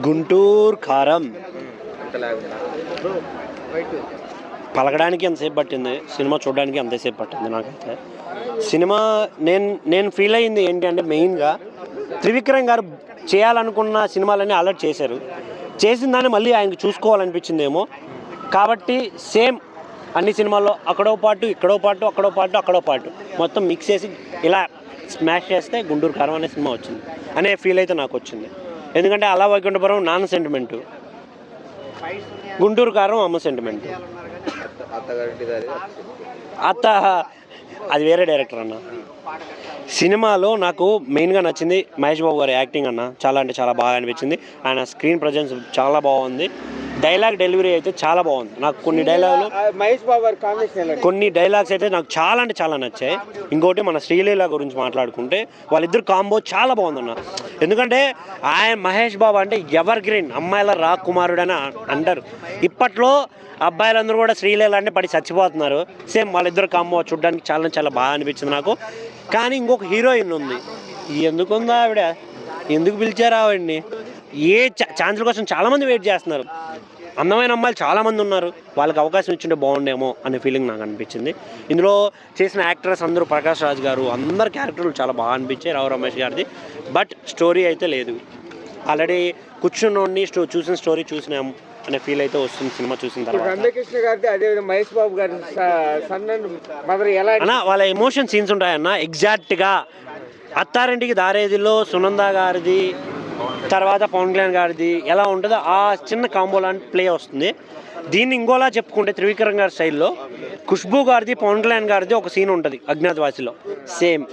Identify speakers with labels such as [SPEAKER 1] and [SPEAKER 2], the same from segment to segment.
[SPEAKER 1] గుంటూరు కారం పలకడానికి ఎంతసేపు పట్టింది, సినిమా చూడడానికి ఎంతసేపు పట్టింది. నాకైతే సినిమా నేను ఫీల్ అయ్యింది ఏంటి అంటే, మెయిన్గా త్రివిక్రమ్ గారు చేయాలనుకున్న సినిమాలన్నీ అలర్ట్ చేశారు. చేసిన దాన్ని మళ్ళీ ఆయనకు చూసుకోవాలనిపించిందేమో. కాబట్టి సేమ్ అన్ని సినిమాల్లో అక్కడో పాటు ఇక్కడో పాటు అక్కడో పాటు అక్కడో పాటు మొత్తం మిక్స్ చేసి ఇలా స్మాష్ చేస్తే గుంటూరు కారం అనే సినిమా వచ్చింది అనే ఫీల్ అయితే నాకు వచ్చింది. ఎందుకంటే అలా వైకుంఠపురం నాన్న సెంటిమెంటు, గుంటూరు కారం అమ్మ సెంటిమెంట్. అత్త అది వేరే డైరెక్టర్ అన్న. సినిమాలో నాకు మెయిన్గా నచ్చింది మహేష్ బాబు గారి యాక్టింగ్ అన్న. చాలా అంటే చాలా బాగా అనిపించింది. ఆయన స్క్రీన్ ప్రజెన్స్ చాలా బాగుంది. డైలాగ్ డెలివరీ అయితే చాలా బాగుంది. నాకు కొన్ని డైలాగులు
[SPEAKER 2] మహేష్ బాబు గారి కాంబినేషన్,
[SPEAKER 1] కొన్ని డైలాగ్స్ అయితే నాకు చాలా అంటే చాలా నచ్చాయి. ఇంకోటి మన శ్రీలీల గురించి మాట్లాడుకుంటే వాళ్ళిద్దరు కాంబో చాలా బాగుందన్న. ఎందుకంటే ఆయన మహేష్ బాబు అంటే ఎవర్ గ్రీన్, అమ్మాయిల రాకుమారుడు అని అంటారు. ఇప్పట్లో అబ్బాయిలందరూ కూడా శ్రీలీల అంటే పడి చచ్చిపోతున్నారు. సేమ్ వాళ్ళిద్దరు కాంబో చూడడానికి చాలా చాలా బాగా అనిపించింది నాకు. కానీ ఇంకొక హీరోయిన్ ఉంది, ఎందుకుందా ఆవిడ, ఎందుకు పిలిచారు ఆవిడ్ని? ఏ ఛాన్సుల కోసం చాలామంది వెయిట్ చేస్తున్నారు. అందమైన అమ్మాయిలు చాలామంది ఉన్నారు, వాళ్ళకి అవకాశం ఇచ్చింటే బాగుండేమో అనే ఫీలింగ్ నాకు అనిపించింది. ఇందులో చేసిన యాక్టర్స్ అందరూ, ప్రకాష్ రాజ్ గారు, అందరు క్యారెక్టర్లు చాలా బాగా అనిపించాయి. రావు రమేష్ గారిది. బట్ స్టోరీ అయితే లేదు. ఆల్రెడీ కూర్చుని చూసిన స్టోరీ చూసినాం అనే ఫీల్ అయితే వస్తుంది సినిమా చూసిన తర్వాత.
[SPEAKER 2] రమ్యకృష్ణ గారిది, అదే మహేష్ బాబు గారి సన్ మదర్ ఎలా
[SPEAKER 1] అన్న వాళ్ళ ఎమోషన్ సీన్స్ ఉంటాయన్న. ఎగ్జాక్ట్గా అత్తారింటికి దారేదిలో సునంద గారిది, తర్వాత పవన్ కళ్యాణ్ గారిది ఎలా ఉంటుందో ఆ చిన్న కాంబో లాంటి ప్లే వస్తుంది. దీన్ని ఇంకోలా చెప్పుకుంటే త్రివిక్రమ్ గారి స్టైల్లో ఖుష్బూ గారిది, పవన్ కళ్యాణ్ గారిది ఒక సీన్ ఉంటుంది అజ్ఞాతవాసిలో సేమ్.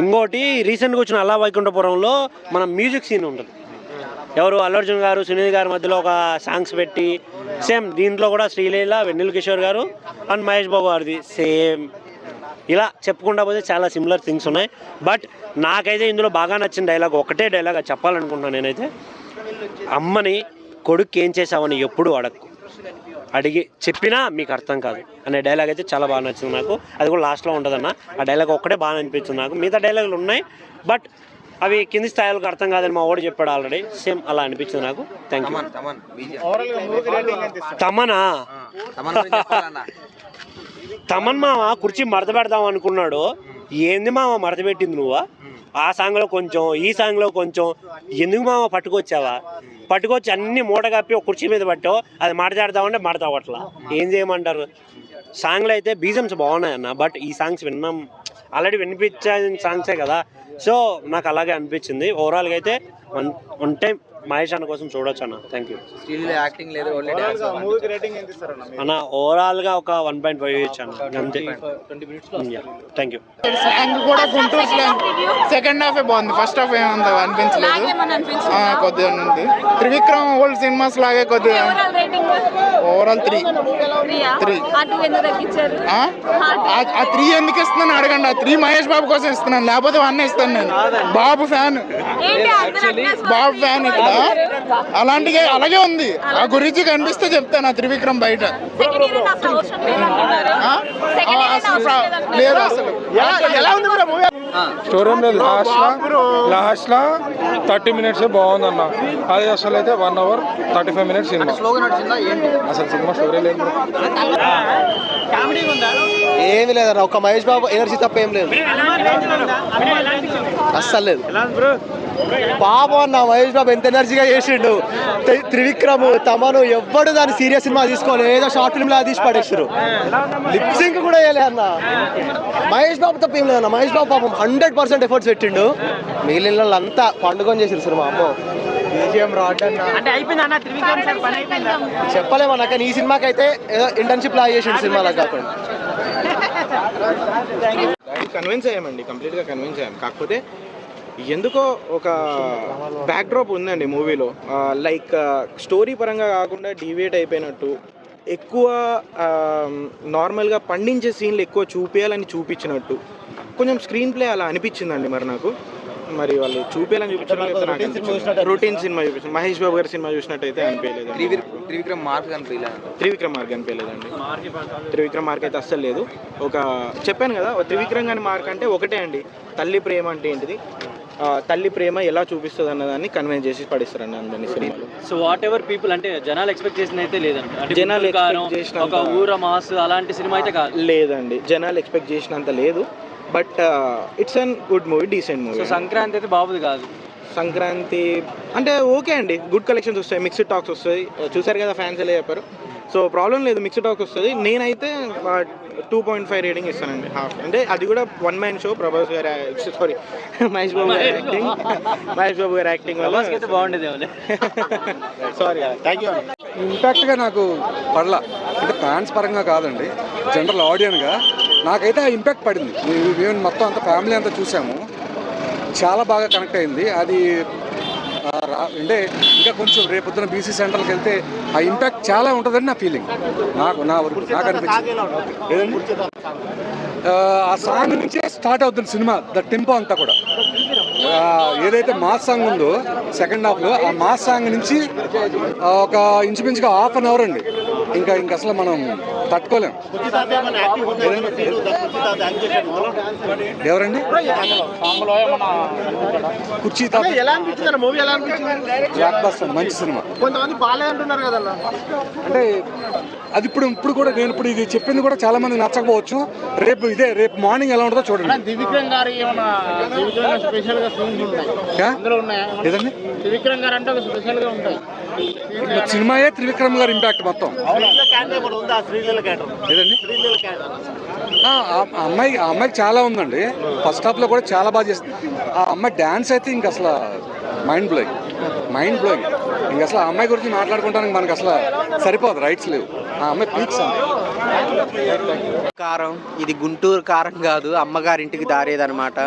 [SPEAKER 1] ఇంకోటి రీసెంట్గా వచ్చిన అల్లా వైకుంఠపురంలో మన మ్యూజిక్ సీన్ ఉంటుంది. ఎవరు అల్లు అర్జున్ గారు, సునీల్ గారి మధ్యలో ఒక సాంగ్స్ పెట్టి సేమ్. దీంట్లో కూడా శ్రీలీల, వెన్నెల కిషోర్ గారు అండ్ మహేష్ బాబు గారిది సేమ్. ఇలా చెప్పుకుంటా పోతే చాలా సిమిలర్ థింగ్స్ ఉన్నాయి. బట్ నాకైతే ఇందులో బాగా నచ్చిన డైలాగ్ ఒకటే డైలాగ్ అది చెప్పాలనుకుంటున్నాను నేనైతే. అమ్మని కొడుకు ఏం చేసావని ఎప్పుడు అడిగి చెప్పినా మీకు అర్థం కాదు అనే డైలాగ్ అయితే చాలా బాగా నచ్చింది నాకు. అది కూడా లాస్ట్లో ఉంటుందన్న. ఆ డైలాగ్ ఒక్కటే బాగా అనిపించింది నాకు. మిగతా డైలాగులు ఉన్నాయి బట్ అవి కింది స్థాయిలకు అర్థం కాదని మా వాడు చెప్పాడు ఆల్రెడీ. సేమ్ అలా అనిపించింది నాకు. Thank you. తమన్ మామ కుర్చీ మడత పెడదాం అనుకున్నాడు. ఏంది మామ మడత పెట్టింది నువ్వు? ఆ సాంగ్లో కొంచెం, ఈ సాంగ్లో కొంచెం, ఎందుకు మామ పట్టుకొచ్చి అన్ని మూట కప్పి ఒక కుర్చీ మీద పట్టావు. అది మాట్లాడదామంటే మాట్లాడవట్లా. ఏం చేయమంటారు? సాంగ్లో అయితే బీజమ్స్ బాగున్నాయి అన్న. బట్ ఈ సాంగ్స్ విన్నాం ఆల్రెడీ, వినిపించిన సాంగ్సే కదా. సో నాకు అలాగే అనిపించింది. ఓవరాల్గా అయితే వన్ టైం మహేష్ అన్న కోసం చూడొచ్చు అన్న. Thank you. అన్న ఓవరాల్గా ఒక 1.5 ఇచ్చాను అంతే. Thank you.
[SPEAKER 3] కూడా గుంటూరు సెకండ్ హాఫ్ బాగుంది, ఫస్ట్ హాఫ్ ఏమంత అనిపించలేదు. కొద్దిగా ఉంది త్రివిక్రమ్ ఓల్డ్ సినిమాస్ లాగే కొద్దిగా. ఓవరాల్ 3. ఆ 3 ఎందుకు ఇస్తున్నాను అడగండి. ఆ 3 మహేష్ బాబు కోసం ఇస్తున్నాను, లేకపోతే 1 ఇస్తాను. నేను బాబు ఫ్యాన్, బాబు ఫ్యాన్. ఇక్కడ అలాగే ఉంది. ఆ గురించి కనిపిస్తే చెప్తాను. ఆ త్రివిక్రమ్ బయట లేదు అసలు. ఎలా ఉంది
[SPEAKER 4] స్టోరీ ఏం లేదు. లాస్ట్లో 30 మినిట్స్ బాగుందన్న. అది అసలు అయితే 1 hour 35 minutes సినిమా. అసలు సినిమా స్టోరీ లేదు,
[SPEAKER 5] ఏమి లేదన్న. ఒక మహేష్ బాబు ఎనర్జీ తప్ప ఏం లేదు, అస్సలు లేదు. పాపం అన్న మహేష్ బాబు ఎంత ఎనర్జీగా చేసిండు. త్రివిక్రమ్, తమను ఎవ్వడు దాన్ని సీరియస్ సినిమా తీసుకోవాలి, ఏదో షార్ట్ ఫిల్మ్ లాగా తీసి పడేసారు. లిప్సింగ్ కూడా వేయలే అన్న. మహేష్ బాబు తప్ప ఏం లేదన్న. మహేష్ బాబు పాపం 100% ఎఫర్ట్స్ పెట్టిండు. మిగిలిన వాళ్ళంతా పండుగ చేసారు సినిమా. అమ్మో చెప్పలేమన్నా. కానీ ఈ సినిమాకి అయితే ఏదో ఇంటర్న్షిప్ లాగా చేసిండు సినిమాలకు కాకుండా.
[SPEAKER 2] కన్విన్స్ అయ్యామండి, కంప్లీట్గా కన్విన్స్ అయ్యాం. కాకపోతే ఎందుకో ఒక బ్యాక్డ్రాప్ ఉందండి మూవీలో. లైక్ స్టోరీ పరంగా కాకుండా డీవియేట్ అయిపోయినట్టు, ఎక్కువ నార్మల్గా పండించే సీన్లు ఎక్కువ చూపించాలని చూపించినట్టు కొంచెం స్క్రీన్ ప్లే అలా అనిపించిందండి. మరి నాకు మరి వాళ్ళు చూపించాలని చూపించారు. రొటీన్ సినిమా చూపించారు. మహేష్ బాబు గారి సినిమా చూసినట్టయితే అనిపించలేదు. త్రివిక్రమ్ మార్క్ అనిపించలేదండి. త్రివిక్రమ్ మార్క్ అయితే అస్సలు లేదు. ఒక చెప్పాను కదా, త్రివిక్రమ్ గారి మార్క్ అంటే ఒకటే అండి, తల్లి ప్రేమ అంటే ఏంటిది, తల్లి ప్రేమ ఎలా చూపిస్తుంది అన్నదాన్ని కన్విన్స్ చేసి పడిస్తారండి అందరినీ సినిమాలో.
[SPEAKER 6] సో వాట్ ఎవర్ పీపుల్ అంటే జనాలు ఎక్స్పెక్ట్ చేసిన అయితే లేదండి, అంటే
[SPEAKER 2] జనాలు
[SPEAKER 6] గుంటూరు కారం,
[SPEAKER 2] expect చేసినంత-
[SPEAKER 6] ఒక ఊర మాస్ అలాంటి సినిమా అయితే కాదు.
[SPEAKER 2] లేదండి, జనాలు ఎక్స్పెక్ట్ చేసినంత లేదు. But it's an good movie, decent
[SPEAKER 6] so
[SPEAKER 2] movie.
[SPEAKER 6] Sankranti అయితే బాబుది కాదు.
[SPEAKER 2] సంక్రాంతి అంటే ఓకే అండి, గుడ్ కలెక్షన్స్ వస్తాయి, మిక్స్డ్ టాక్స్ వస్తాయి. చూసారు కదా ఫ్యాన్స్ ఎలా చెప్పారు. సో ప్రాబ్లం లేదు, మిక్స్డ్ టాక్స్ వస్తుంది. నేనైతే 2.5 రేటింగ్ ఇస్తానండి, హాఫ్. అంటే అది కూడా వన్ మ్యాన్ షో. ప్రభాస్ గారి సారీ మహేష్ బాబు గారి యాక్టింగ్, మహేష్ బాబు గారి యాక్టింగ్ వల్ల
[SPEAKER 6] అయితే బాగుండేది ఏమో.
[SPEAKER 2] Sorry, thank you.
[SPEAKER 7] ఇంపాక్ట్గా నాకు పడలా, అంటే ఫ్యాన్స్ పరంగా కాదండి, జనరల్ ఆడియన్గా నాకైతే ఆ ఇంపాక్ట్ పడింది. మేము మొత్తం అంతా ఫ్యామిలీ అంతా చూసాము, చాలా బాగా కనెక్ట్ అయింది. అది అంటే ఇంకా కొంచెం రేపొద్దున బీసీ సెంటర్కి వెళ్తే ఆ ఇంపాక్ట్ చాలా ఉంటుందని నా ఫీలింగ్, నాకు అనిపించింది. ఆ సాంగ్ నుంచే స్టార్ట్ అవుతుంది సినిమా, ద టెంపో అంతా కూడా. ఏదైతే మాస్ సాంగ్ ఉందో సెకండ్ హాఫ్లో, ఆ మాస్ సాంగ్ నుంచి ఒక ఇంచుమించుగా ½ అన్ అవర్ అండి. ఇంకా అసలు మనం తట్టుకోలేం. ఎవరండి? కుర్చీ తాత
[SPEAKER 3] ఎలా అనిపించింది మూవీ? ఎలా అనిపించింది?
[SPEAKER 7] బ్లాక్ బస్టర్, మంచి సినిమా.
[SPEAKER 3] కొంతమంది బాగాలేదంటున్నారు కదా.
[SPEAKER 7] అంటే అది ఇప్పుడు కూడా నేను ఇప్పుడు ఇది చెప్పింది కూడా చాలా మంది నచ్చకపోవచ్చు. రేపు మార్నింగ్ ఎలా ఉంటుందో చూడండి.
[SPEAKER 3] త్రివిక్రమ్ గారు ఏమన్నా స్పెషల్ గా సీన్స్ ఉంటాయి అందులో ఉన్నాయా?
[SPEAKER 7] ఏదండి?
[SPEAKER 3] త్రివిక్రమ్ గారు అంటే ఒక స్పెషల్ గా ఉంటాయి.
[SPEAKER 7] సినిమాయే త్రివిక్రమ్ గారి ఇంపాక్ట్ మొత్తం. ఏదండి? ఆ అమ్మాయికి చాలా ఉందండి. ఫస్ట్ హాఫ్లో కూడా చాలా బాగా చేస్తుంది. ఆ అమ్మాయి డ్యాన్స్ అయితే ఇంక అసలు మైండ్ బ్లోయింగ్. ఇంక అసలు ఆ అమ్మాయి గురించి మాట్లాడుకుంటానికి మనకు అసలు సరిపోదు, రైట్స్ లేవు. ఆ అమ్మాయి పీక్స్ అండి.
[SPEAKER 8] కారం ఇది గుంటూరు కారం కాదు, అమ్మగారింటికి దారేదనమాట.